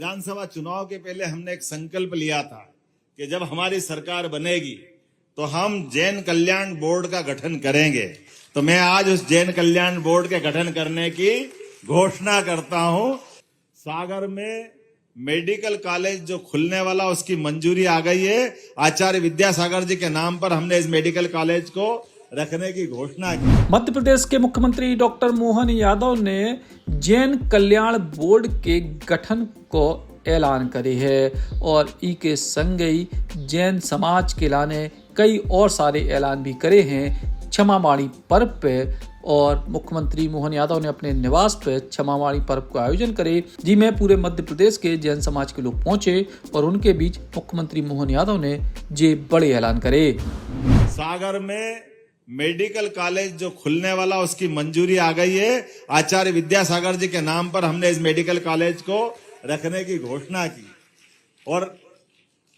विधानसभा चुनाव के पहले हमने एक संकल्प लिया था कि जब हमारी सरकार बनेगी तो हम जैन कल्याण बोर्ड का गठन करेंगे। तो मैं आज उस जैन कल्याण बोर्ड के गठन करने की घोषणा करता हूं। सागर में मेडिकल कॉलेज जो खुलने वाला उसकी मंजूरी आ गई है। आचार्य विद्यासागर जी के नाम पर हमने इस मेडिकल कॉलेज को रखने की घोषणा की। मध्य प्रदेश के मुख्यमंत्री डॉक्टर मोहन यादव ने जैन कल्याण बोर्ड के गठन को ऐलान करे है और ई के संग ही जैन समाज के लाने कई और सारे ऐलान भी करे हैं क्षमावाणी पर्व पे। और मुख्यमंत्री मोहन यादव ने अपने निवास पे क्षमावाणी पर्व का आयोजन करे, जिसमें पूरे मध्य प्रदेश के जैन समाज के लोग पहुंचे और उनके बीच मुख्यमंत्री मोहन यादव ने ये बड़े ऐलान करे। सागर में मेडिकल कॉलेज जो खुलने वाला उसकी मंजूरी आ गई है। आचार्य विद्यासागर जी के नाम पर हमने इस मेडिकल कॉलेज को रखने की घोषणा की। और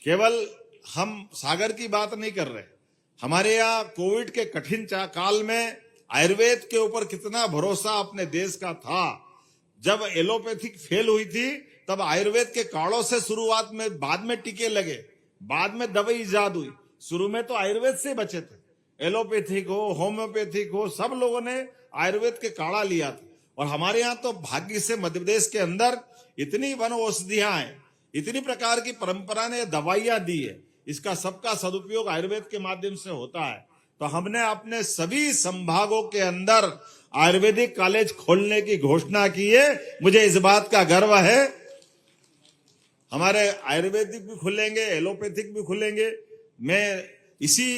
केवल हम सागर की बात नहीं कर रहे, हमारे यहाँ कोविड के कठिन काल में आयुर्वेद के ऊपर कितना भरोसा अपने देश का था। जब एलोपैथिक फेल हुई थी तब आयुर्वेद के काढ़ों से शुरुआत में, बाद में टीके लगे, बाद में दवाई इजाद हुई। शुरू में तो आयुर्वेद से बचे थे, एलोपैथिक हो होम्योपैथिक हो सब लोगों ने आयुर्वेद के काढ़ा लिया था। और हमारे यहाँ तो भाग्य से मध्य प्रदेश के अंदर इतनी वन औषधियां हैं, इतनी प्रकार की परंपरा ने दवाइयां दी है, इसका सबका सदुपयोग आयुर्वेद के माध्यम से होता है। तो हमने अपने सभी संभागों के अंदर आयुर्वेदिक कॉलेज खोलने की घोषणा की है। मुझे इस बात का गर्व है। हमारे आयुर्वेदिक भी खुलेंगे, एलोपैथिक भी खुलेंगे। मैं इसी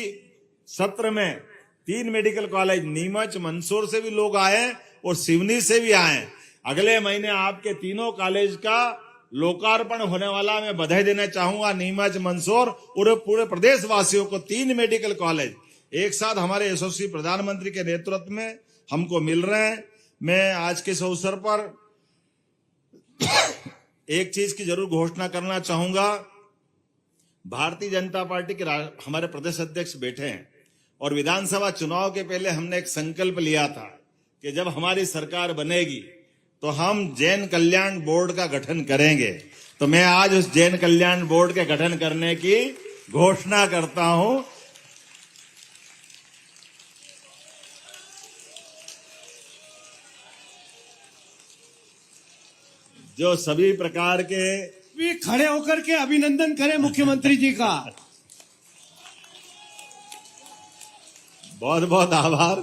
सत्र में 3 मेडिकल कॉलेज नीमच मंदसौर से भी लोग आए और सिवनी से भी आए। अगले महीने आपके तीनों कॉलेज का लोकार्पण होने वाला। मैं बधाई देना चाहूंगा नीमच मंदसौर और पूरे प्रदेश वासियों को। 3 मेडिकल कॉलेज एक साथ हमारे यशस्वी प्रधानमंत्री के नेतृत्व में हमको मिल रहे हैं। मैं आज के इस अवसर पर एक चीज की जरूर घोषणा करना चाहूंगा। भारतीय जनता पार्टी के हमारे प्रदेश अध्यक्ष बैठे हैं और विधानसभा चुनाव के पहले हमने एक संकल्प लिया था कि जब हमारी सरकार बनेगी तो हम जैन कल्याण बोर्ड का गठन करेंगे। तो मैं आज उस जैन कल्याण बोर्ड के गठन करने की घोषणा करता हूं। जो सभी प्रकार के भी खड़े होकर के अभिनंदन करें मुख्यमंत्री जी का। बहुत बहुत आभार,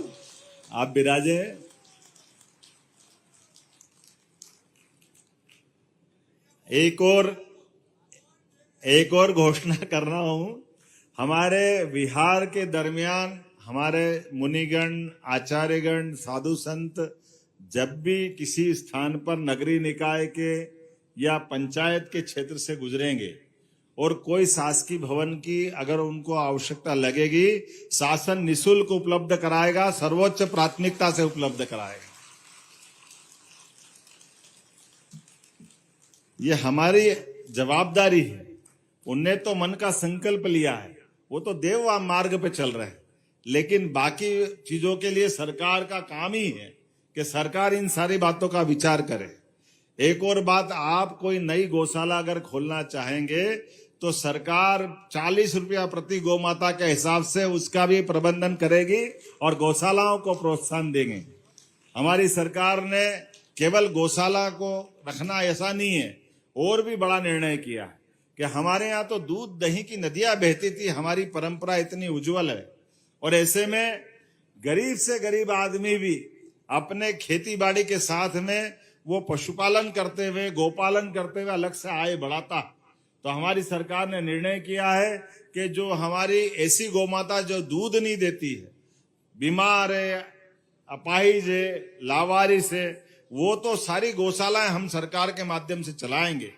आप विराजे। एक और घोषणा कर रहा हूं। हमारे विहार के दरमियान हमारे मुनिगण, आचार्यगण, साधु संत जब भी किसी स्थान पर नगरीय निकाय के या पंचायत के क्षेत्र से गुजरेंगे और कोई शासकीय भवन की अगर उनको आवश्यकता लगेगी, शासन निशुल्क उपलब्ध कराएगा, सर्वोच्च प्राथमिकता से उपलब्ध कराएगा। ये हमारी जवाबदारी है। उनने तो मन का संकल्प लिया है, वो तो देव मार्ग पे चल रहे हैं, लेकिन बाकी चीजों के लिए सरकार का काम ही है कि सरकार इन सारी बातों का विचार करे। एक और बात, आप कोई नई गौशाला अगर खोलना चाहेंगे तो सरकार 40 रुपया प्रति गौमाता के हिसाब से उसका भी प्रबंधन करेगी और गौशालाओं को प्रोत्साहन देंगे। हमारी सरकार ने केवल गौशाला को रखना ऐसा नहीं है, और भी बड़ा निर्णय किया है कि हमारे यहाँ तो दूध दही की नदियां बहती थी। हमारी परंपरा इतनी उज्जवल है और ऐसे में गरीब से गरीब आदमी भी अपने खेती बाड़ी के साथ में वो पशुपालन करते हुए, गोपालन करते हुए अलग से आय बढ़ाता। तो हमारी सरकार ने निर्णय किया है कि जो हमारी ऐसी गौमाता जो दूध नहीं देती है, बीमार है, अपाहिज है, लावारिस है, वो तो सारी गौशालाएं हम सरकार के माध्यम से चलाएंगे।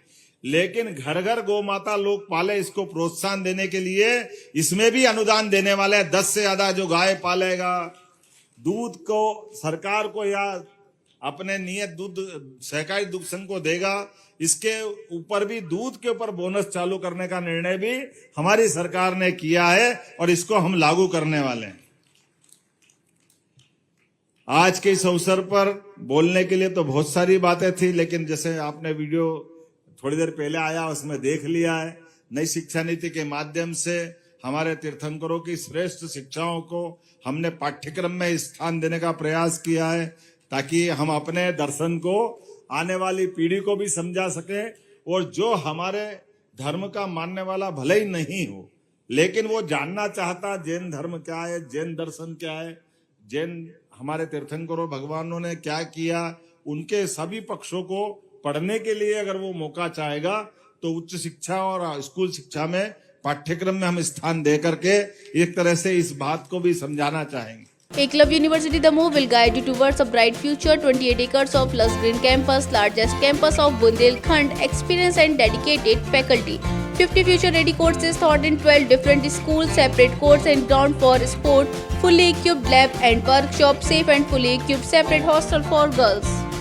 लेकिन घर घर गौमाता लोग पाले, इसको प्रोत्साहन देने के लिए इसमें भी अनुदान देने वाले हैं। 10 से ज्यादा जो गाय पालेगा, दूध को सरकार को या अपने नियत दूध सहकारी दुग्ध संघ को देगा, इसके ऊपर भी दूध के ऊपर बोनस चालू करने का निर्णय भी हमारी सरकार ने किया है और इसको हम लागू करने वाले हैं। आज के इस अवसर पर बोलने के लिए तो बहुत सारी बातें थी, लेकिन जैसे आपने वीडियो थोड़ी देर पहले आया उसमें देख लिया है। नई शिक्षा नीति के माध्यम से हमारे तीर्थंकरों की श्रेष्ठ शिक्षाओं को हमने पाठ्यक्रम में स्थान देने का प्रयास किया है, ताकि हम अपने दर्शन को आने वाली पीढ़ी को भी समझा सके, और जो हमारे धर्म का मानने वाला भले ही नहीं हो लेकिन वो जानना चाहता जैन धर्म क्या है, जैन दर्शन क्या है, जैन हमारे तीर्थंकरों भगवानों ने क्या किया, उनके सभी पक्षों को पढ़ने के लिए अगर वो मौका चाहेगा तो उच्च शिक्षा और स्कूल शिक्षा में पाठ्यक्रम में हम स्थान दे करके एक तरह से इस बात को भी समझाना चाहेंगे। Eklavya University Damoh will guide you towards a bright future. 28 acres of lush green campus, largest campus of Bundelkhand, experienced and dedicated faculty. 50 future-ready courses taught in 12 different schools, separate courts and ground for sport, fully equipped lab and workshop, safe and fully equipped separate hostel for girls.